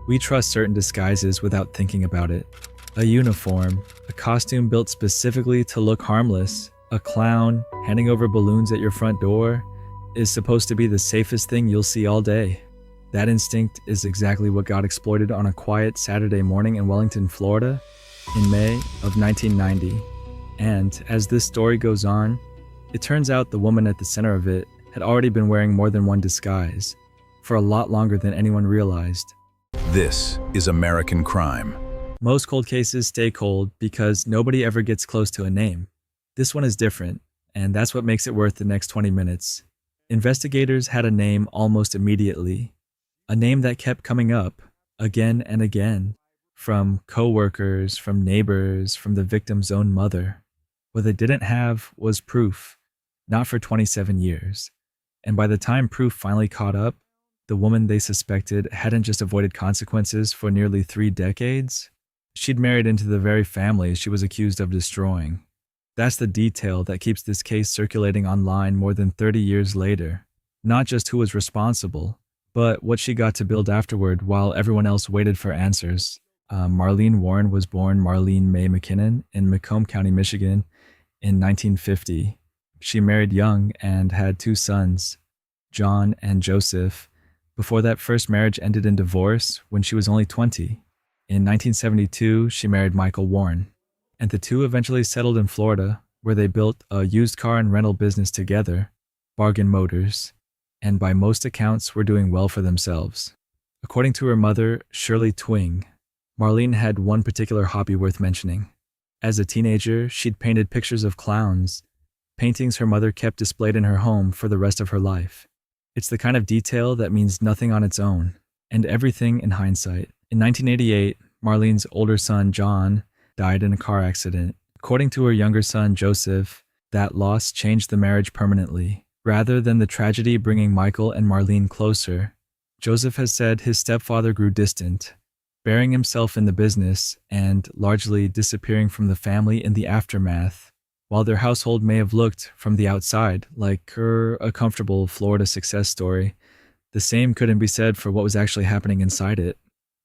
We trust certain disguises without thinking about it. A uniform, a costume built specifically to look harmless, a clown handing over balloons at your front door is supposed to be the safest thing you'll see all day. That instinct is exactly what got exploited on a quiet Saturday morning in Wellington, Florida, in May of 1990. And as this story goes on, it turns out the woman at the center of it had already been wearing more than one disguise for a lot longer than anyone realized. This is American crime. Most cold cases stay cold because nobody ever gets close to a name. This one is different, and that's what makes it worth the next 20 minutes. Investigators had a name almost immediately, a name that kept coming up again and again, from coworkers, from neighbors, from the victim's own mother. What they didn't have was proof, not for 27 years. And by the time proof finally caught up, the woman they suspected hadn't just avoided consequences for nearly 3 decades. She'd married into the very family she was accused of destroying. That's the detail that keeps this case circulating online more than 30 years later. Not just who was responsible, but what she got to build afterward while everyone else waited for answers. Marlene Warren was born Marlene Mae McKinnon in Macomb County, Michigan in 1950. She married young and had 2 sons, John and Joseph, before that first marriage ended in divorce when she was only 20. In 1972, she married Michael Warren, and the two eventually settled in Florida, where they built a used car and rental business together, Bargain Motors, and by most accounts were doing well for themselves. According to her mother, Shirley Twing, Marlene had one particular hobby worth mentioning. As a teenager, she'd painted pictures of clowns, paintings her mother kept displayed in her home for the rest of her life. It's the kind of detail that means nothing on its own, and everything in hindsight. In 1988, Marlene's older son, John, died in a car accident. According to her younger son, Joseph, that loss changed the marriage permanently. Rather than the tragedy bringing Michael and Marlene closer, Joseph has said his stepfather grew distant, burying himself in the business and largely disappearing from the family in the aftermath. While their household may have looked from the outside like a comfortable Florida success story, the same couldn't be said for what was actually happening inside it.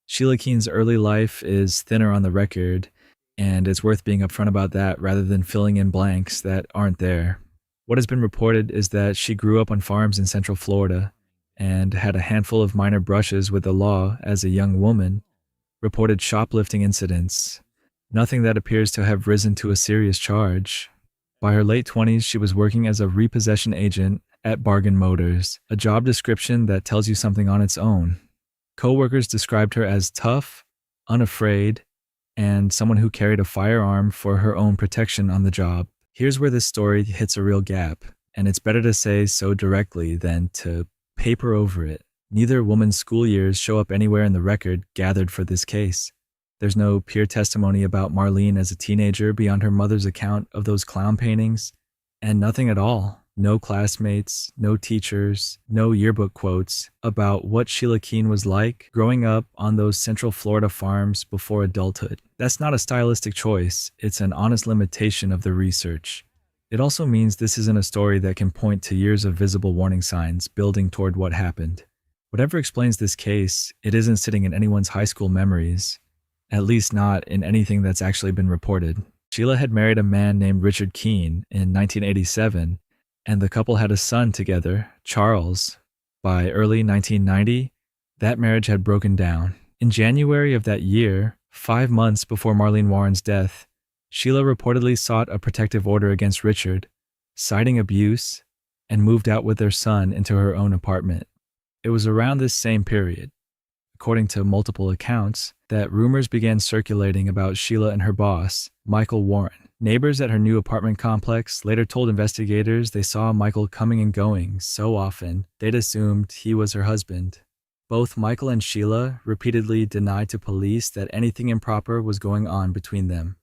Sheila Keen's early life is thinner on the record, and it's worth being upfront about that rather than filling in blanks that aren't there. What has been reported is that she grew up on farms in Central Florida and had a handful of minor brushes with the law as a young woman, reported shoplifting incidents, nothing that appears to have risen to a serious charge. By her late 20s, she was working as a repossession agent at Bargain Motors, a job description that tells you something on its own. Coworkers described her as tough, unafraid, and someone who carried a firearm for her own protection on the job. Here's where this story hits a real gap, and it's better to say so directly than to paper over it. Neither woman's school years show up anywhere in the record gathered for this case. There's no peer testimony about Marlene as a teenager beyond her mother's account of those clown paintings, and nothing at all. No classmates, no teachers, no yearbook quotes about what Sheila Keen was like growing up on those Central Florida farms before adulthood. That's not a stylistic choice, it's an honest limitation of the research. It also means this isn't a story that can point to years of visible warning signs building toward what happened. Whatever explains this case, it isn't sitting in anyone's high school memories, at least not in anything that's actually been reported. Sheila had married a man named Richard Keen in 1987, and the couple had a son together, Charles. By early 1990, that marriage had broken down. In January of that year, 5 months before Marlene Warren's death, Sheila reportedly sought a protective order against Richard, citing abuse, and moved out with their son into her own apartment. It was around this same period, according to multiple accounts, that rumors began circulating about Sheila and her boss, Michael Warren. Neighbors at her new apartment complex later told investigators they saw Michael coming and going so often they'd assumed he was her husband. Both Michael and Sheila repeatedly denied to police that anything improper was going on between them.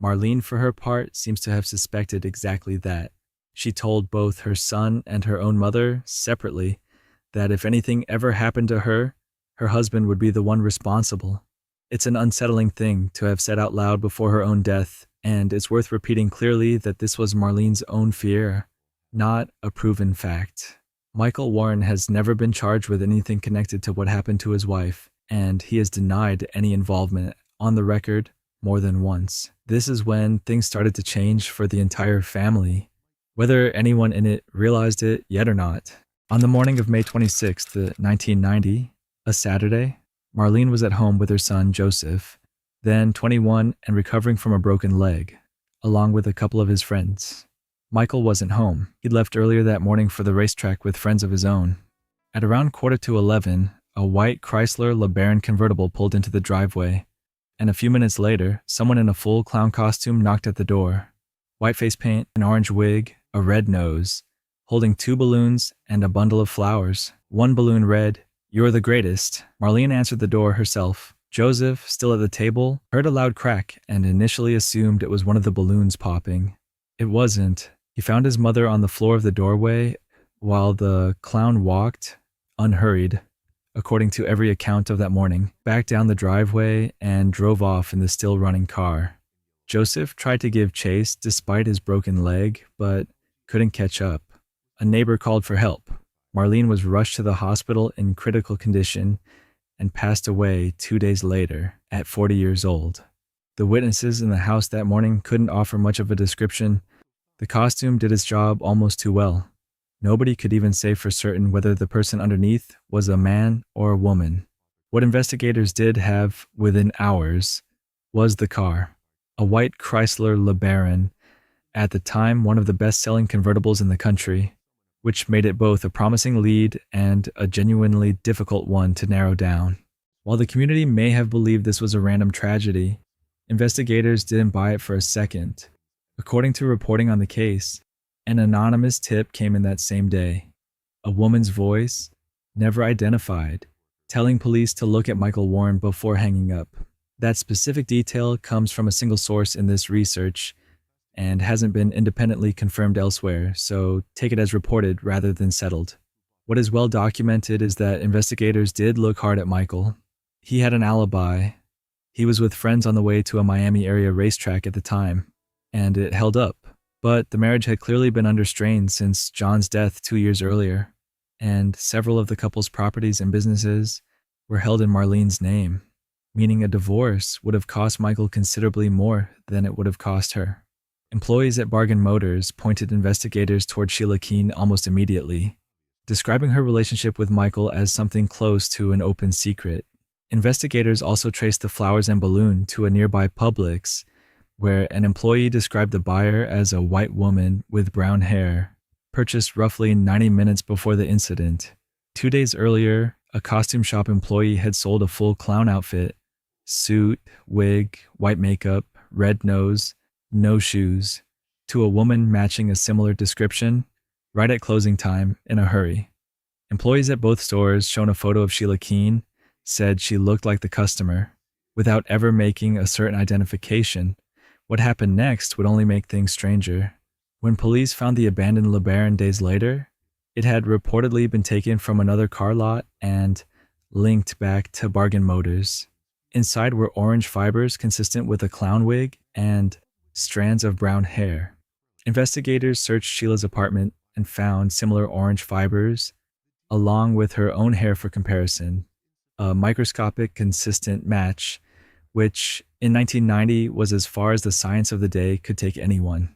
Marlene, for her part, seems to have suspected exactly that. She told both her son and her own mother, separately, that if anything ever happened to her, her husband would be the one responsible. It's an unsettling thing to have said out loud before her own death, and it's worth repeating clearly that this was Marlene's own fear, not a proven fact. Michael Warren has never been charged with anything connected to what happened to his wife, and he has denied any involvement on the record more than once. This is when things started to change for the entire family, whether anyone in it realized it yet or not. On the morning of May 26th, 1990, a Saturday, Marlene was at home with her son, Joseph, then 21 and recovering from a broken leg, along with a couple of his friends. Michael wasn't home. He'd left earlier that morning for the racetrack with friends of his own. At around 11:15, a white Chrysler LeBaron convertible pulled into the driveway, and a few minutes later, someone in a full clown costume knocked at the door. White face paint, an orange wig, a red nose, holding 2 balloons and a bundle of flowers. One balloon read, "You're the greatest." Marlene answered the door herself. Joseph, still at the table, heard a loud crack and initially assumed it was one of the balloons popping. It wasn't. He found his mother on the floor of the doorway while the clown walked, unhurried, according to every account of that morning, back down the driveway and drove off in the still running car. Joseph tried to give chase despite his broken leg, but couldn't catch up. A neighbor called for help. Marlene was rushed to the hospital in critical condition and passed away 2 days later at 40 years old. The witnesses in the house that morning couldn't offer much of a description. The costume did its job almost too well. Nobody could even say for certain whether the person underneath was a man or a woman. What investigators did have within hours was the car, a white Chrysler LeBaron, at the time one of the best-selling convertibles in the country, which made it both a promising lead and a genuinely difficult one to narrow down. While the community may have believed this was a random tragedy, investigators didn't buy it for a second. According to reporting on the case, an anonymous tip came in that same day. A woman's voice, never identified, telling police to look at Michael Warren before hanging up. That specific detail comes from a single source in this research and hasn't been independently confirmed elsewhere, so take it as reported rather than settled. What is well documented is that investigators did look hard at Michael. He had an alibi. He was with friends on the way to a Miami area racetrack at the time, and it held up. But the marriage had clearly been under strain since John's death 2 years earlier, and several of the couple's properties and businesses were held in Marlene's name, meaning a divorce would have cost Michael considerably more than it would have cost her. Employees at Bargain Motors pointed investigators toward Sheila Keen almost immediately, describing her relationship with Michael as something close to an open secret. Investigators also traced the flowers and balloon to a nearby Publix, where an employee described the buyer as a white woman with brown hair, purchased roughly 90 minutes before the incident. 2 days earlier, a costume shop employee had sold a full clown outfit, suit, wig, white makeup, red nose, no shoes, to a woman matching a similar description, right at closing time, in a hurry. Employees at both stores, shown a photo of Sheila Keen, said she looked like the customer, without ever making a certain identification. What happened next would only make things stranger. When police found the abandoned LeBaron days later, it had reportedly been taken from another car lot and linked back to Bargain Motors. Inside were orange fibers consistent with a clown wig and strands of brown hair. Investigators searched Sheila's apartment and found similar orange fibers, along with her own hair for comparison, a microscopic consistent match, which in 1990 was as far as the science of the day could take anyone.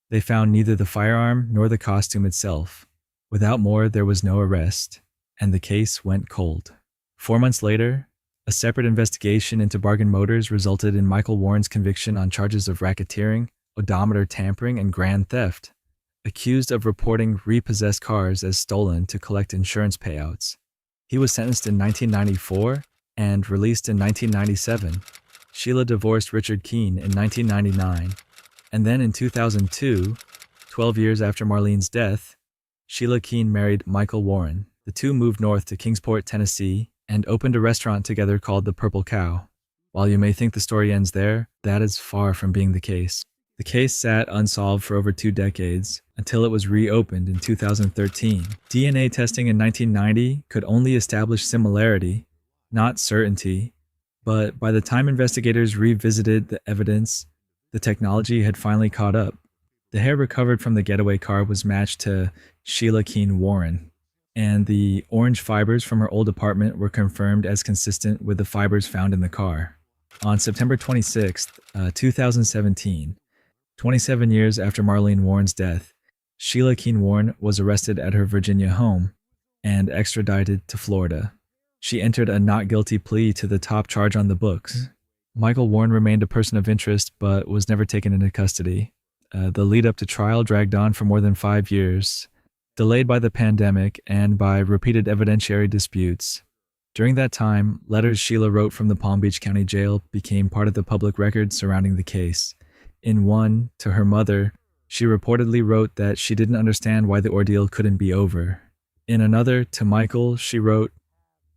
They found neither the firearm nor the costume itself. Without more, there was no arrest, and the case went cold. 4 months later, a separate investigation into Bargain Motors resulted in Michael Warren's conviction on charges of racketeering, odometer tampering, and grand theft, accused of reporting repossessed cars as stolen to collect insurance payouts. He was sentenced in 1994 and released in 1997. Sheila divorced Richard Keen in 1999, and then in 2002, 12 years after Marlene's death, Sheila Keen married Michael Warren. The two moved north to Kingsport, Tennessee, and opened a restaurant together called the Purple Cow. While you may think the story ends there, that is far from being the case. The case sat unsolved for over 2 decades until it was reopened in 2013. DNA testing in 1990 could only establish similarity, not certainty, but by the time investigators revisited the evidence, the technology had finally caught up. The hair recovered from the getaway car was matched to Sheila Keen-Warren. and the orange fibers from her old apartment were confirmed as consistent with the fibers found in the car. On September 26th, 2017, 27 years after Marlene Warren's death, Sheila Keen-Warren was arrested at her Virginia home and extradited to Florida. She entered a not guilty plea to the top charge on the books. Michael Warren remained a person of interest but was never taken into custody. The lead up to trial dragged on for more than 5 years, delayed by the pandemic and by repeated evidentiary disputes. During that time, letters Sheila wrote from the Palm Beach County Jail became part of the public record surrounding the case. In one, to her mother, she reportedly wrote that she didn't understand why the ordeal couldn't be over. In another, to Michael, she wrote,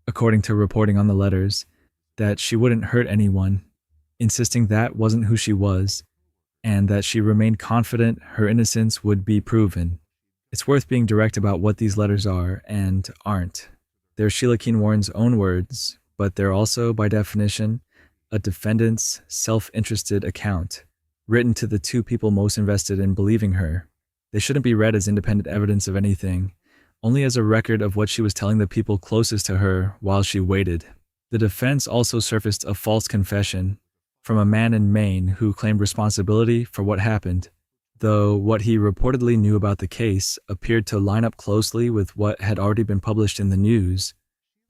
according to reporting on the letters, that she wouldn't hurt anyone, insisting that wasn't who she was, and that she remained confident her innocence would be proven. It's worth being direct about what these letters are and aren't. They're Sheila Keen-Warren's own words, but they're also, by definition, a defendant's self-interested account, written to the two people most invested in believing her. They shouldn't be read as independent evidence of anything, only as a record of what she was telling the people closest to her while she waited. The defense also surfaced a false confession from a man in Maine who claimed responsibility for what happened, though what he reportedly knew about the case appeared to line up closely with what had already been published in the news,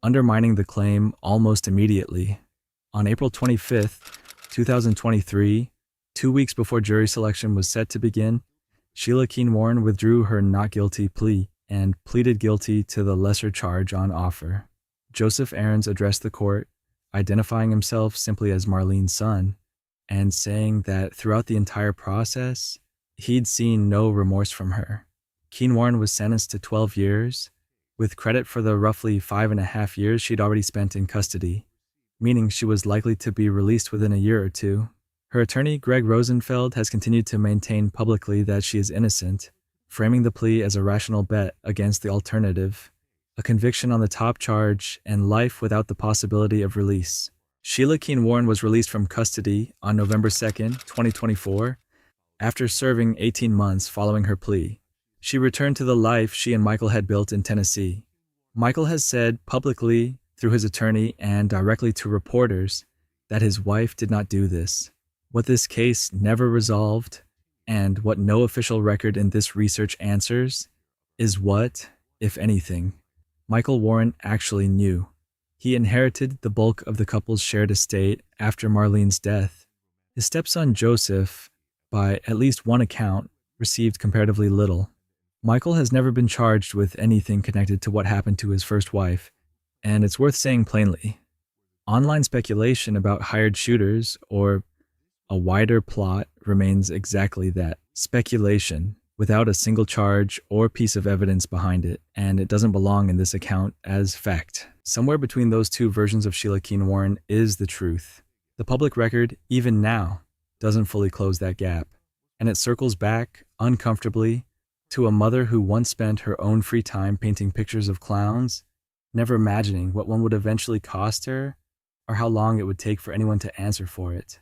undermining the claim almost immediately. On April 25th, 2023, 2 weeks before jury selection was set to begin, Sheila Keen-Warren withdrew her not guilty plea and pleaded guilty to the lesser charge on offer. Joseph Aarons addressed the court, identifying himself simply as Marlene's son, and saying that throughout the entire process, he'd seen no remorse from her. Keen-Warren was sentenced to 12 years, with credit for the roughly 5.5 years she'd already spent in custody, meaning she was likely to be released within a year or two. Her attorney, Greg Rosenfeld, has continued to maintain publicly that she is innocent, framing the plea as a rational bet against the alternative, a conviction on the top charge and life without the possibility of release. Sheila Keen-Warren was released from custody on November 2nd, 2024, after serving 18 months following her plea. She returned to the life she and Michael had built in Tennessee. Michael has said publicly, through his attorney and directly to reporters, that his wife did not do this. What this case never resolved, and what no official record in this research answers, is what, if anything, Michael Warren actually knew. He inherited the bulk of the couple's shared estate after Marlene's death. His stepson Joseph, by at least one account, received comparatively little. Michael has never been charged with anything connected to what happened to his first wife, and it's worth saying plainly. Online speculation about hired shooters or a wider plot remains exactly that, speculation, without a single charge or piece of evidence behind it, and it doesn't belong in this account as fact. Somewhere between those two versions of Sheila Keen-Warren is the truth. The public record, even now, doesn't fully close that gap, and it circles back, uncomfortably, to a mother who once spent her own free time painting pictures of clowns, never imagining what one would eventually cost her or how long it would take for anyone to answer for it.